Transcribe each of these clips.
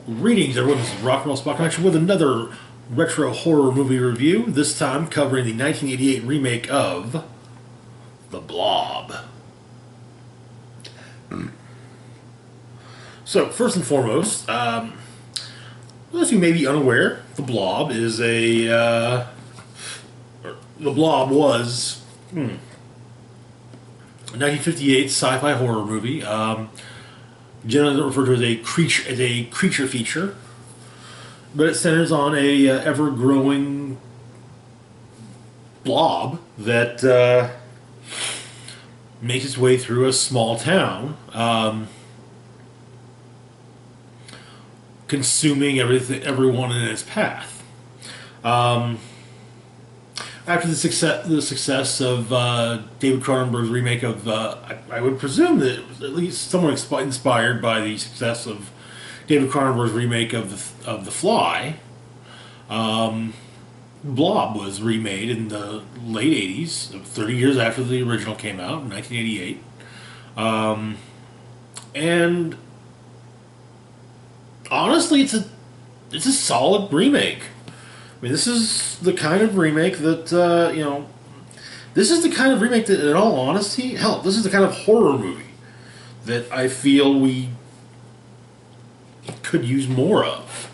Greetings, everyone. This is Rock and Roll Spot Connection with another retro horror movie review. This time covering the 1988 remake of The Blob. So, first and foremost, those who may be unaware, The Blob is The Blob was a 1958 sci-fi horror movie. Generally referred to as a creature feature, but it centers on a ever-growing blob that makes its way through a small town, consuming everyone in its path. After the success of David Cronenberg's remake of, I would presume that it was at least somewhat inspired by the success of David Cronenberg's remake of the Fly. Blob was remade in the late '80s, 30 years after the original came out in 1988, and honestly, it's a solid remake. I mean, this is the kind of remake that, this is the kind of remake that, in all honesty, hell, this is the kind of horror movie that I feel we could use more of.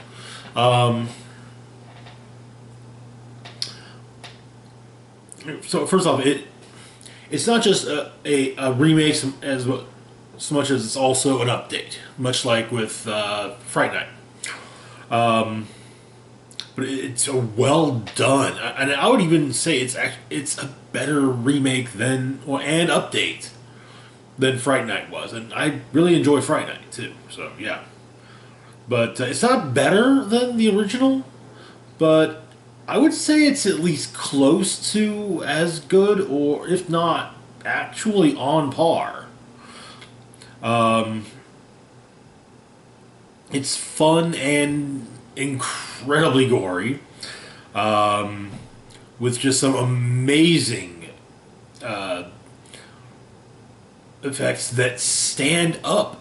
So, first off, it's not just a remake so much as it's also an update, much like with Fright Night. But it's a well done, and I would even say it's a better remake and update than Fright Night was, and I really enjoy Fright Night too. So yeah, but it's not better than the original, but I would say it's at least close to as good, or if not actually on par. It's fun and incredibly gory, with just some amazing effects that stand up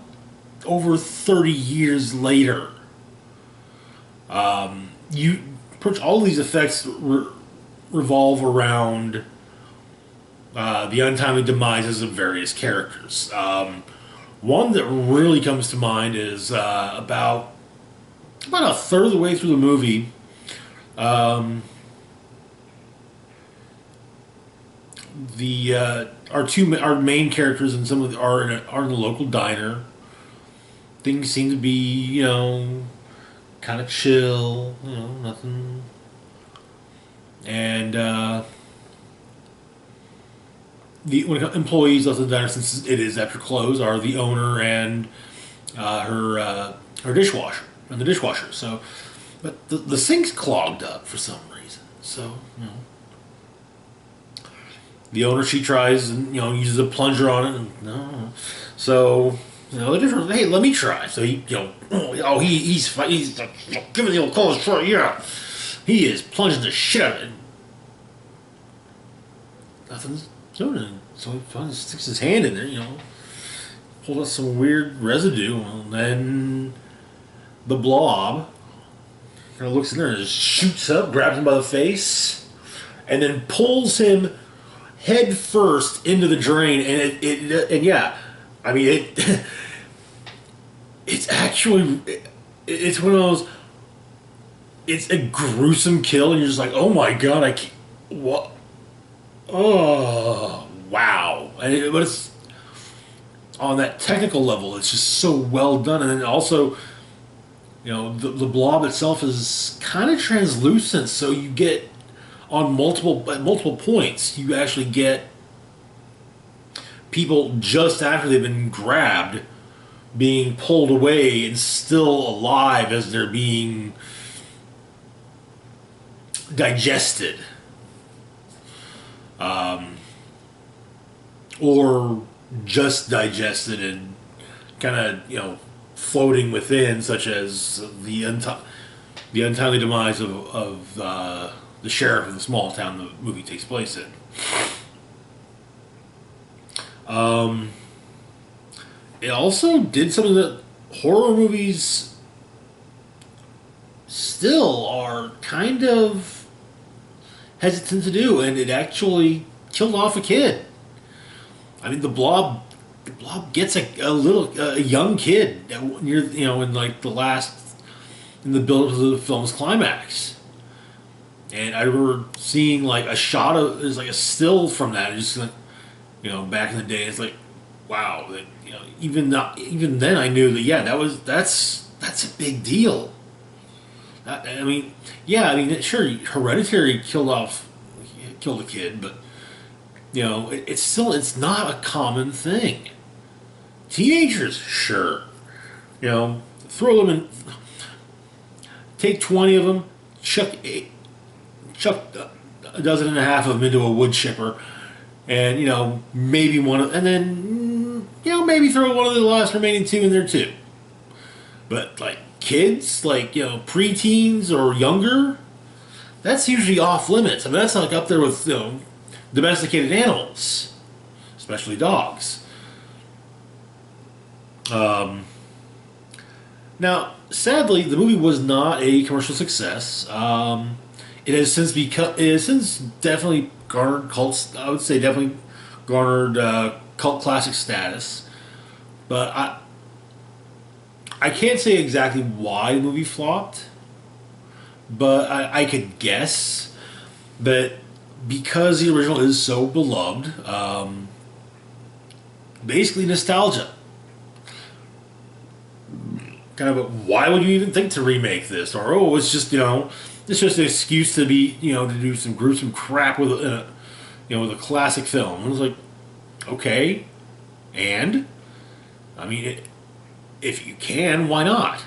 over 30 years later. All these effects revolve around the untimely demises of various characters. One that really comes to mind is about a third of the way through the movie, our main characters and are in a local diner. Things seem to be kind of chill, nothing, and the employees of the diner, since it is after close, are the owner and her dishwasher. And the dishwasher. So, but the sink's clogged up for some reason. So, the owner, she tries and uses a plunger on it, and no. So, the difference. Hey, let me try. So he's give me the old clothes try. Yeah, he is plunging the shit out of it. Nothing's doing it. So he finally sticks his hand in there. Pulls out some weird residue, and then the blob kind of looks in there and just shoots up, grabs him by the face, and then pulls him head first into the drain. And it's actually it's one of those. It's a gruesome kill, and you're just like, oh my god, I can't. What? Oh wow! But it's on that technical level. It's just so well done, and then also, the blob itself is kind of translucent, so you get at multiple points, you actually get people just after they've been grabbed being pulled away and still alive as they're being digested, or just digested and kind of floating within, such as the untimely demise of the sheriff of the small town the movie takes place in. It also did something that horror movies still are kind of hesitant to do, and it actually killed off a kid. I mean, the Blob gets a young kid near, in like the last, in the build to the film's climax. And I remember seeing like a shot of, there's like a still from that, just like, back in the day. It's like, wow, that, even then I knew that, yeah, that's a big deal. I mean, yeah, I mean, sure, Hereditary killed a kid, but it's not a common thing. Teenagers, sure, throw them in, take 20 of them, chuck a dozen and a half of them into a wood chipper, and maybe and then maybe throw one of the last remaining two in there too. But like kids, like preteens or younger, that's usually off limits. I mean, that's like up there with domesticated animals, especially dogs. Now, sadly, the movie was not a commercial success. It has since definitely garnered cult. I would say definitely garnered cult classic status. But I can't say exactly why the movie flopped. But I could guess that because the original is so beloved, basically nostalgia. Kind of, why would you even think to remake this? Or, oh, it's just an excuse to be, to do some gruesome crap with with a classic film. And it was like, okay, and I mean, if you can, why not?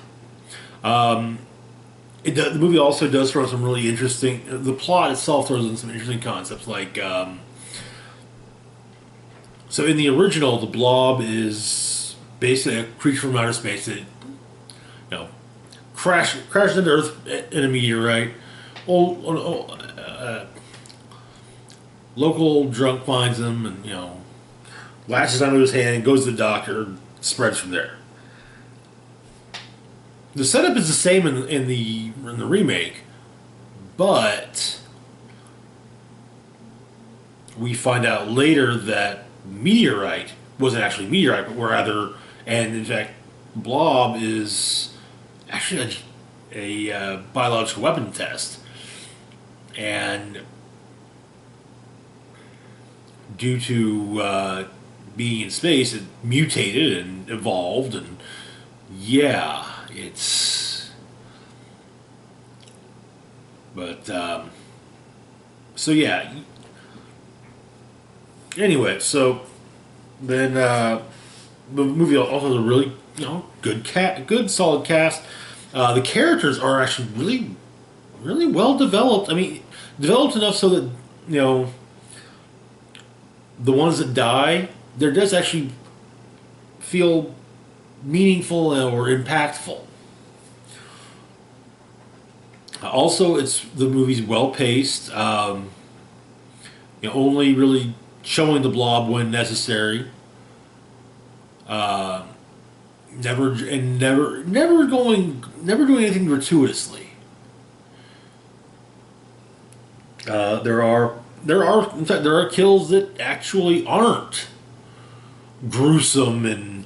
The movie also does throw some really interesting. The plot itself throws in some interesting concepts, like so in the original, the Blob is basically a creature from outer space that crashed into Earth in a meteorite. Local drunk finds him and latches onto his hand and goes to the doctor and spreads from there. The setup is the same in the remake, but we find out later that meteorite wasn't actually meteorite, but rather, and in fact, Blob is actually a biological weapon test, and due to being in space, it mutated and evolved, and yeah, it's. But so yeah. Anyway, so then the movie also has a really good solid cast. The characters are actually really well developed. I mean, developed enough so that the ones that die, there does actually feel meaningful or impactful. Also, the movie's well paced. Only really showing the Blob when necessary. Never doing anything gratuitously. There are kills that actually aren't gruesome and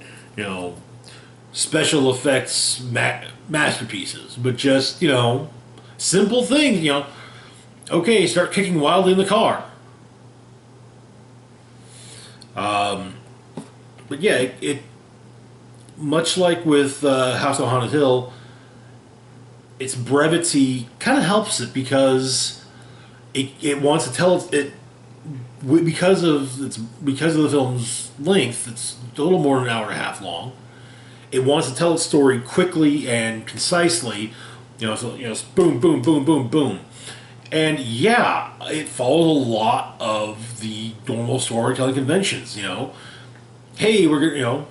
special effects masterpieces, but just simple things. Okay, start kicking wildly in the car. But yeah, it much like with House on Haunted Hill, its brevity kind of helps it because it wants to tell it because of the film's length. It's a little more than an hour and a half long. It wants to tell its story quickly and concisely. So it's boom, boom, boom, boom, boom. And yeah, it follows a lot of the normal storytelling conventions. Hey, we're gonna,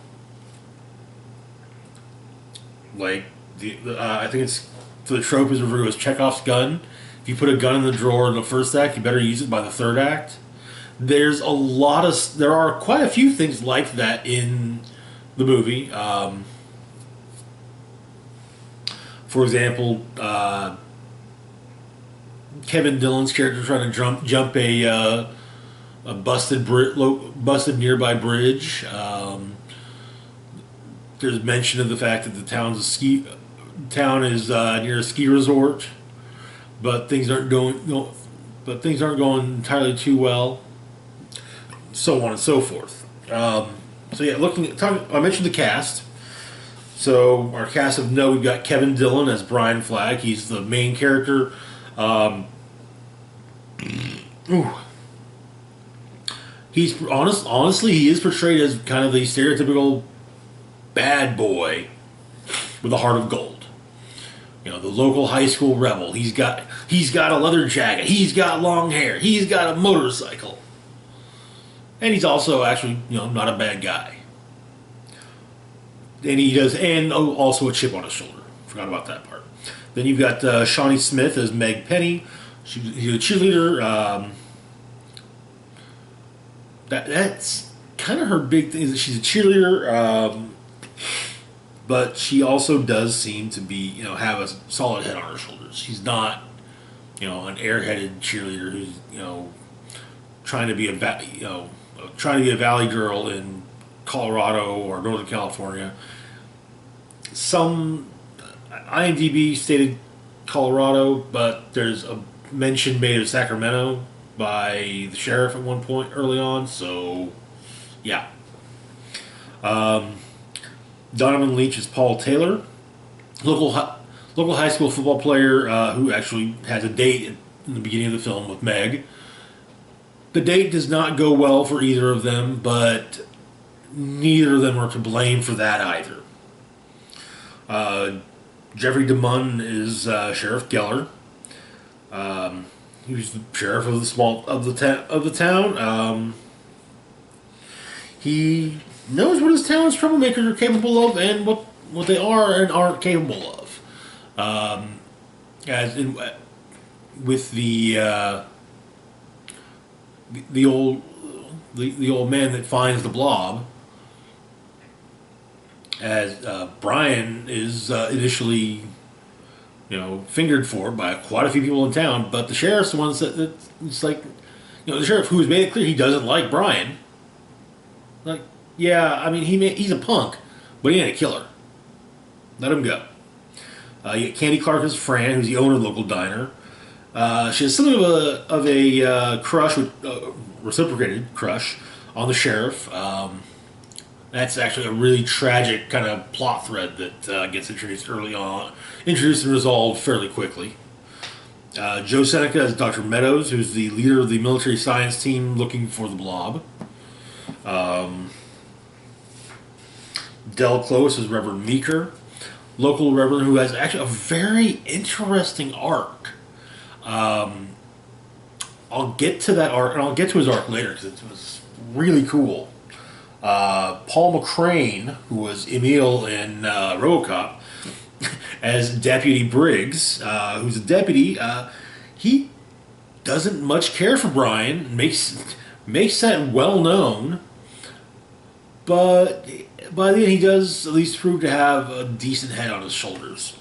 like I think it's the trope is referred to as Chekhov's gun. If you put a gun in the drawer in the first act, you better use it by the third act. There are quite a few things like that in the movie. For example, Kevin Dillon's character trying to jump a busted nearby bridge. There's mention of the fact that the town is near a ski resort, but things aren't going no, but things aren't going entirely too well. So on and so forth. So yeah, I mentioned the cast. So our cast of note, we've got Kevin Dillon as Brian Flagg. He's the main character. Ooh. Honestly, he is portrayed as kind of the stereotypical bad boy with a heart of gold. You know, the local high school rebel. He's got a leather jacket. He's got long hair. He's got a motorcycle. And he's also actually, not a bad guy. And also a chip on his shoulder. Forgot about that part. Then you've got Shawnee Smith as Meg Penny. She's a cheerleader. That's kind of her big thing, is that she's a cheerleader, but she also does seem to be, have a solid head on her shoulders. She's not, an airheaded cheerleader who's, trying to be a valley girl in Colorado or Northern California. Some IMDb stated Colorado, but there's a mention made of Sacramento by the sheriff at one point early on, so yeah. Donovan Leitch is Paul Taylor, local high school football player who actually has a date in the beginning of the film with Meg. The date does not go well for either of them, but neither of them are to blame for that either. Jeffrey DeMunn is Sheriff Geller. He's the sheriff of the town. He knows what his town's troublemakers are capable of and what they are and aren't capable of. With the old man that finds the Blob, as Brian is initially fingered for by quite a few people in town, but the sheriff's the one that it's like, the sheriff who has made it clear he doesn't like Brian. Like, yeah, I mean, he's a punk, but he ain't a killer. Let him go. You get Candy Clark as Fran, who's the owner of the local diner. She has something of a crush, reciprocated crush, on the sheriff. That's actually a really tragic kind of plot thread that gets introduced early on. Introduced and resolved fairly quickly. Joe Seneca as Dr. Meadows, who's the leader of the military science team looking for the Blob. Del Close as Reverend Meeker, local reverend who has actually a very interesting arc. I'll get to that arc, and I'll get to his arc later because it was really cool. Paul McCrane, who was Emil in RoboCop, as Deputy Briggs, who's a deputy. He doesn't much care for Brian, makes that well known, but by the end he does at least prove to have a decent head on his shoulders.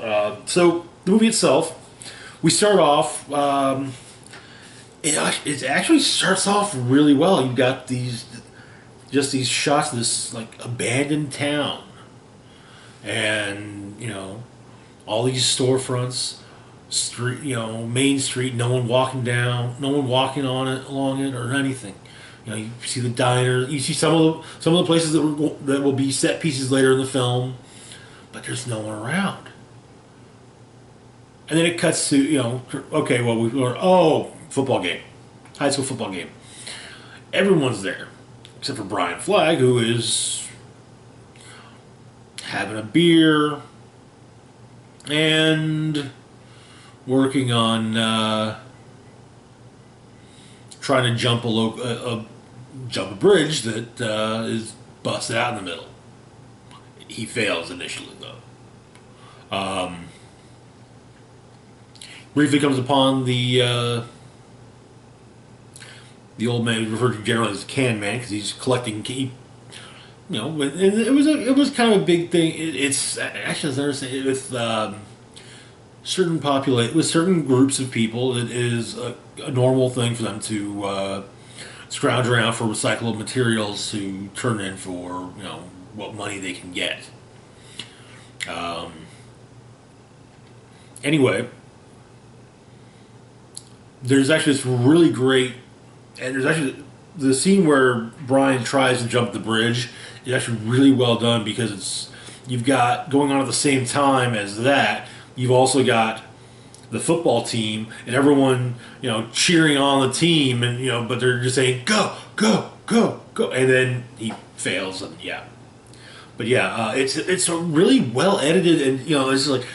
So the movie itself, we start off. It actually starts off really well. You've got these shots of this like abandoned town, and all these storefronts, Main Street, no one walking on it, along it, or anything. You see the diner, you see some of the places that will be set pieces later in the film, but there's no one around. And then it cuts to okay, well we learn, football game, high school football game. Everyone's there except for Brian Flagg, who is having a beer and working on trying to jump a bridge that is busted out in the middle. He fails initially, though. Briefly comes upon the old man who's referred to generally as Can Man because he's collecting. And it was kind of a big thing. It's actually, as I understand, with with certain groups of people, it is a normal thing for them to scrounge around for recyclable materials to turn in for what money they can get. Um, anyway, there's actually this really great, and there's actually the scene where Brian tries to jump the bridge is actually really well done because you've got going on at the same time as that. You've also got the football team and everyone cheering on the team, and but they're just saying go go go go, and then he fails, and but it's a really well edited, and it's like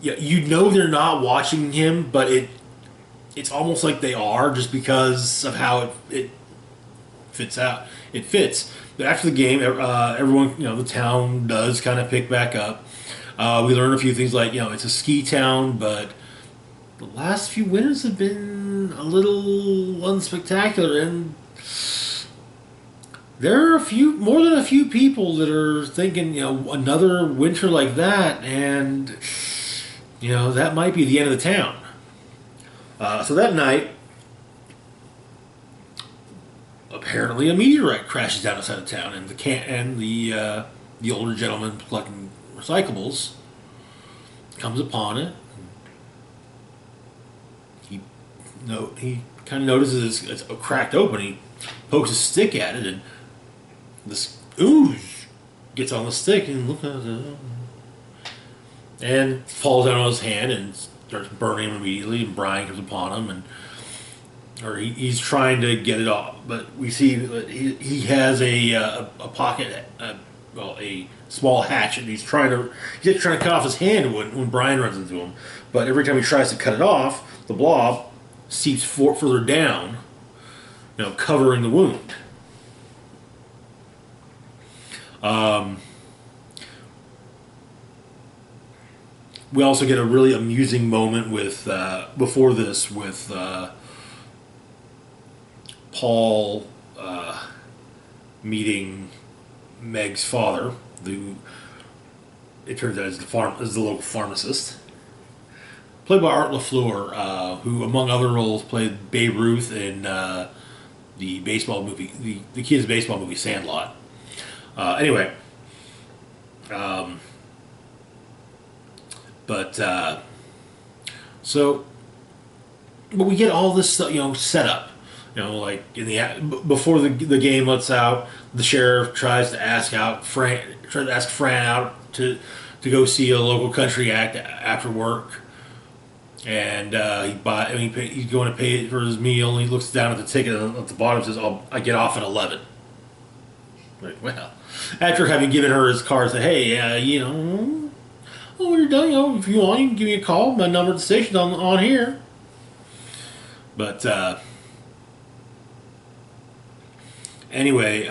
they're not watching him, but it's almost like they are just because of how it fits out. It fits. But after the game, everyone, the town does kind of pick back up. We learn a few things like, it's a ski town, but the last few winters have been a little unspectacular, and there are more than a few people that are thinking, another winter like that, and that might be the end of the town. So that night, apparently a meteorite crashes down outside of town, and the older gentleman collecting recyclables comes upon it. He kind of notices it's cracked open. He pokes a stick at it, and this ooze gets on the stick and look at it, and falls down on his hand and starts burning him immediately. And Brian comes upon him, he's trying to get it off, but we see that he has a pocket, a small hatchet, and he's trying to cut off his hand when Brian runs into him. But every time he tries to cut it off, the blob seeps further down, covering the wound. We also get a really amusing moment with before this with Paul meeting Meg's father, who it turns out is the local pharmacist, played by Art LaFleur, who among other roles played Babe Ruth in the baseball movie, the kids' baseball movie Sandlot. Anyway, but we get all this stuff, set up. Like before the game lets out, the sheriff tries to ask Fran out to go see a local country act after work, and he's going to pay for his meal. And he looks down at the ticket at the bottom, says, "I get off at 11." Like, well, after having given her his card, said, "Hey, when you're done, if you want, you can give me a call. My number at the station's on here." But anyway,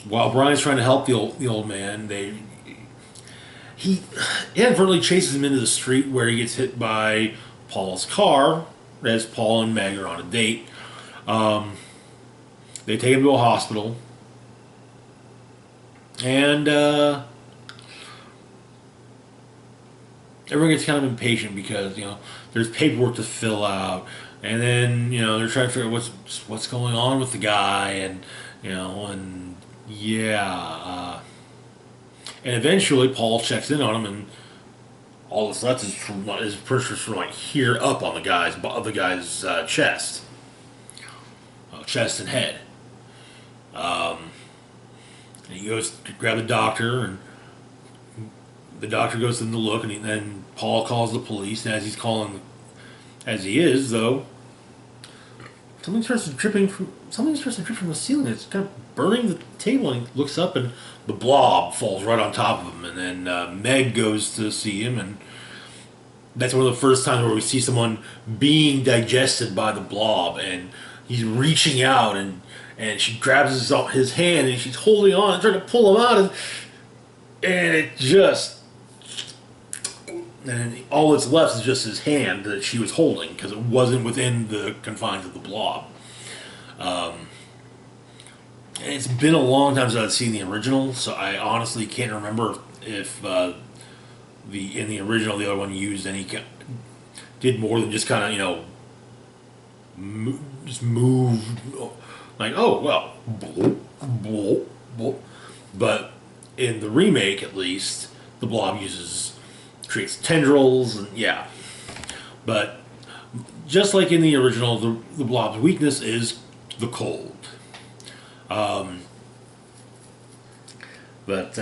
while Brian's trying to help the old man, he inadvertently chases him into the street where he gets hit by Paul's car as Paul and Meg are on a date. They take him to a hospital, and everyone gets kind of impatient because there's paperwork to fill out, and then they're trying to figure out what's going on with the guy, and and eventually Paul checks in on him, and all that's left is pressure from like here up on the guy's chest and head. And he goes to grab the doctor, and the doctor goes in to look, and then Paul calls the police. And as he is, though, something starts to drip from the ceiling. It's kind of burning the table, and he looks up, and the blob falls right on top of him. And then Meg goes to see him, and that's one of the first times where we see someone being digested by the blob, and he's reaching out, and she grabs his hand, and she's holding on and trying to pull him out, and all that's left is just his hand that she was holding, because it wasn't within the confines of the blob. it's been a long time since I've seen the original, so I honestly can't remember if the in the original the other one used any did more than just kind of just move like oh well, but in the remake at least the blob creates tendrils and yeah, but just like in the original the blob's weakness is the cold. But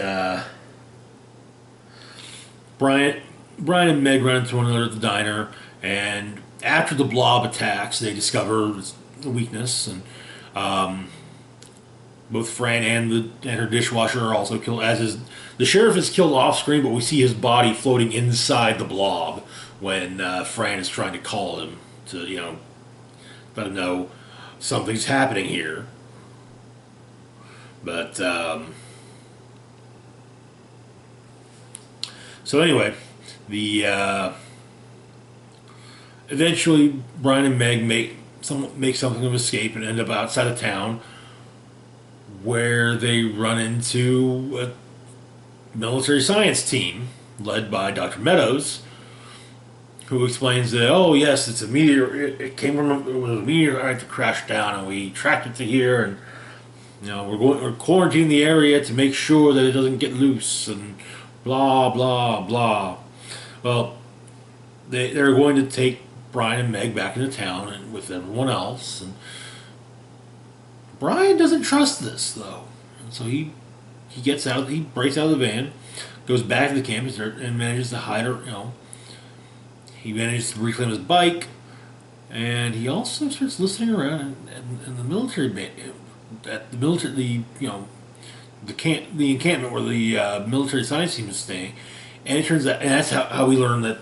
Brian and Meg run into one another at the diner, and after the blob attacks, they discover the weakness, and both Fran and her dishwasher are also killed. As is the sheriff is killed off screen, but we see his body floating inside the blob when Fran is trying to call him to let him know something's happening here. But so anyway, the eventually Brian and Meg make something of escape and end up outside of town, where they run into a military science team led by Dr. Meadows, who explains that yes, it's a meteor. It came from it was a meteorite that crashed down, and we tracked it to here, and we're quarantining the area to make sure that it doesn't get loose, and blah blah blah. Well, they're going to take Brian and Meg back into town and with everyone else, and Brian doesn't trust this though, and so he breaks out of the van, goes back to the campus and manages to hide her. He manages to reclaim his bike, and he also starts listening around in the military at the military the encampment where the military science team is staying, and it turns out, and that's how we learn that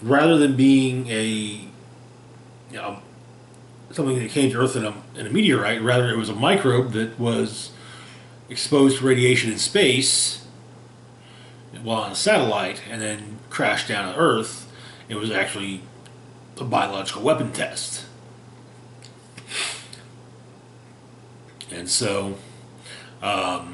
rather than being something that came to Earth in a meteorite, rather it was a microbe that was exposed to radiation in space while on a satellite and then crashed down to Earth. It was actually a biological weapon test. And so, but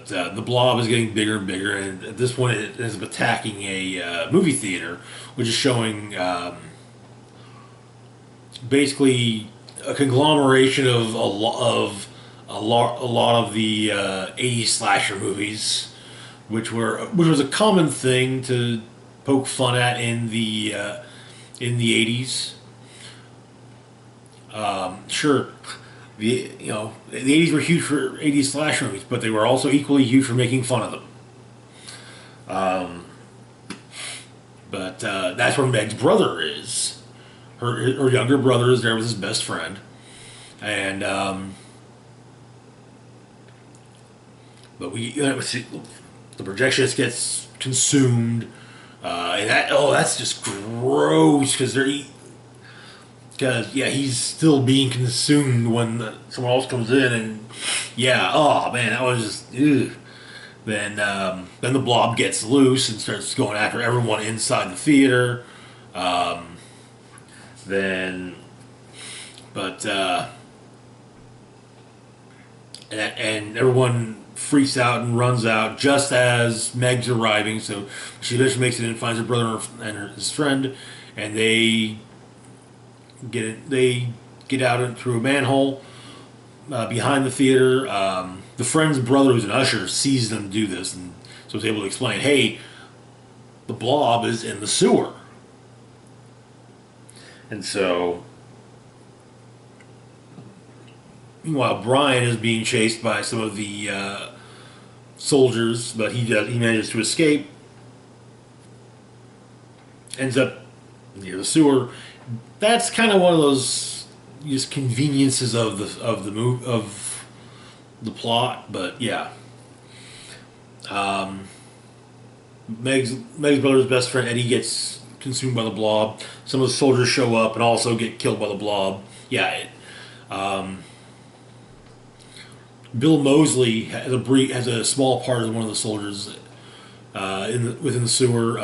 the blob is getting bigger and bigger, and at this point it ends up attacking a movie theater, which is showing basically a conglomeration of a lot of the 80s slasher movies, which was a common thing to poke fun at in the 80s. Sure, the 80s were huge for 80s slasher movies, but they were also equally huge for making fun of them. But that's where Meg's brother is. Her younger brother is there with his best friend, and but the projectionist gets consumed, and that's just gross because he's still being consumed when someone else comes in, and oh man, that was just ew. Then the blob gets loose and starts going after everyone inside the theater. And everyone freaks out and runs out just as Meg's arriving. So she eventually makes it in, finds her brother and his friend, and they get out through a manhole behind the theater. The friend's brother, who's an usher, sees them do this, and so is able to explain, hey, the blob is in the sewer. And so, meanwhile, Brian is being chased by some of the soldiers, but he manages to escape. Ends up near the sewer. That's kind of one of those just conveniences of the plot, but yeah. Meg's brother's best friend Eddie gets consumed by the blob. Some of the soldiers show up and also get killed by the blob. Bill Moseley has a small part of one of the soldiers within the sewer.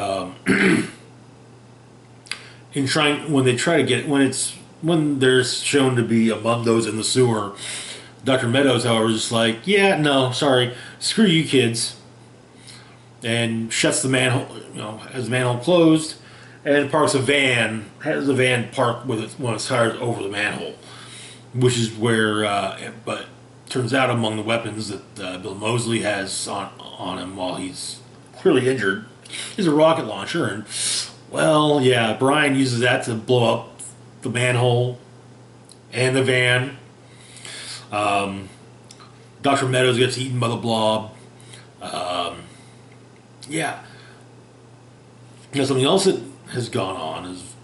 When when there's shown to be among those in the sewer, Dr. Meadows, however, is just like, yeah, no, sorry, screw you kids, and shuts the manhole, has the manhole closed, and parks a van, has the van parked with one of its tires over the manhole, which is where, but turns out among the weapons that Bill Moseley has on him while he's clearly injured is a rocket launcher, and well, yeah, Brian uses that to blow up the manhole and the van. Dr. Meadows gets eaten by the blob. Yeah. Now, something else that has gone on is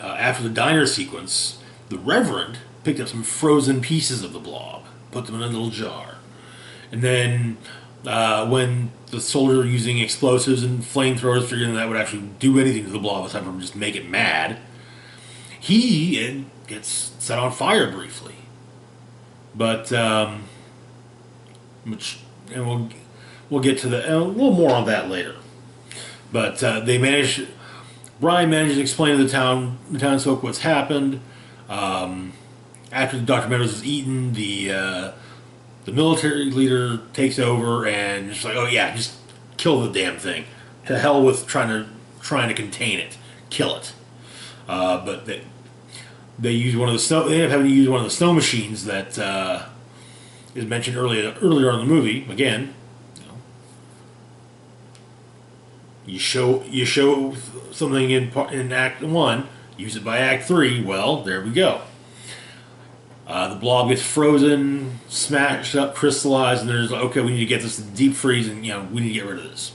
after the diner sequence, the Reverend picked up some frozen pieces of the blob, put them in a little jar. And then when the soldiers were using explosives and flamethrowers, figuring that would actually do anything to the blob aside from just make it mad, he gets set on fire briefly. But which, and we'll get to a little more on that later. But Brian manages to explain to the townsfolk what's happened. After Dr. Meadows is eaten, the military leader takes over and just like, oh yeah, just kill the damn thing. To hell with trying to contain it, kill it. But they use one of the snow. They end up having to use one of the snow machines that is mentioned earlier in the movie. Again, you show something in Act 1, use it by Act 3. Well, there we go. The blob gets frozen, smashed up, crystallized, and there's like, okay, we need to get this to deep freeze, and we need to get rid of this.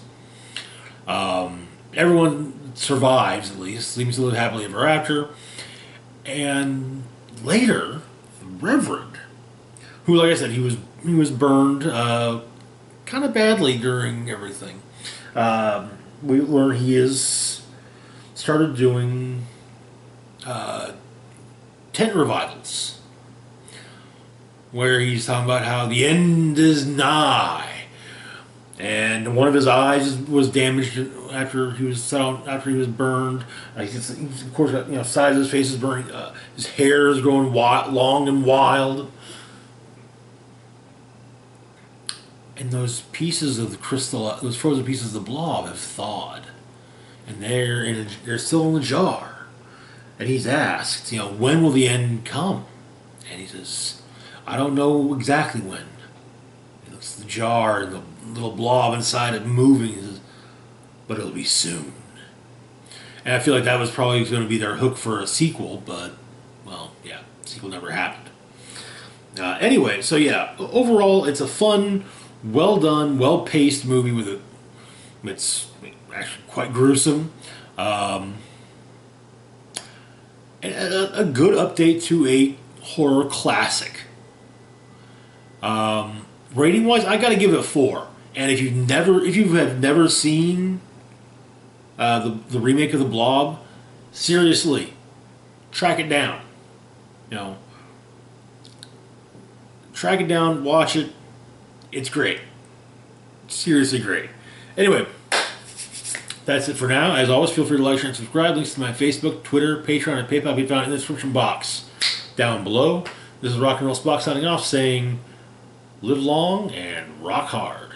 Everyone survives, at least, seems to live happily ever after. And later, the Reverend, who, like I said, he was burned kind of badly during everything. We learn he has started doing tent revivals, where he's talking about how the end is nigh, and one of his eyes was damaged after he was burned. He's of course got sides of his face is burning. His hair is growing long and wild, and those pieces of the crystal, those frozen pieces of the blob, have thawed, and they're still in the jar. And he's asked, when will the end come? And he says, I don't know exactly when. He looks at the jar and the little blob inside it moving. He says, but it'll be soon. And I feel like that was probably going to be their hook for a sequel, but, well, yeah, sequel never happened. Anyway, so yeah, overall, it's a fun, well done, well paced movie it's actually quite gruesome. And a good update to a horror classic. Rating wise, I got to give it a 4. And if you have never seen the remake of the Blob, seriously, track it down. Track it down, watch it. It's great. Seriously great. Anyway, that's it for now. As always, feel free to like, share, and subscribe. Links to my Facebook, Twitter, Patreon, and PayPal can be found in the description box down below. This is Rock and Roll Spock signing off, saying live long and rock hard.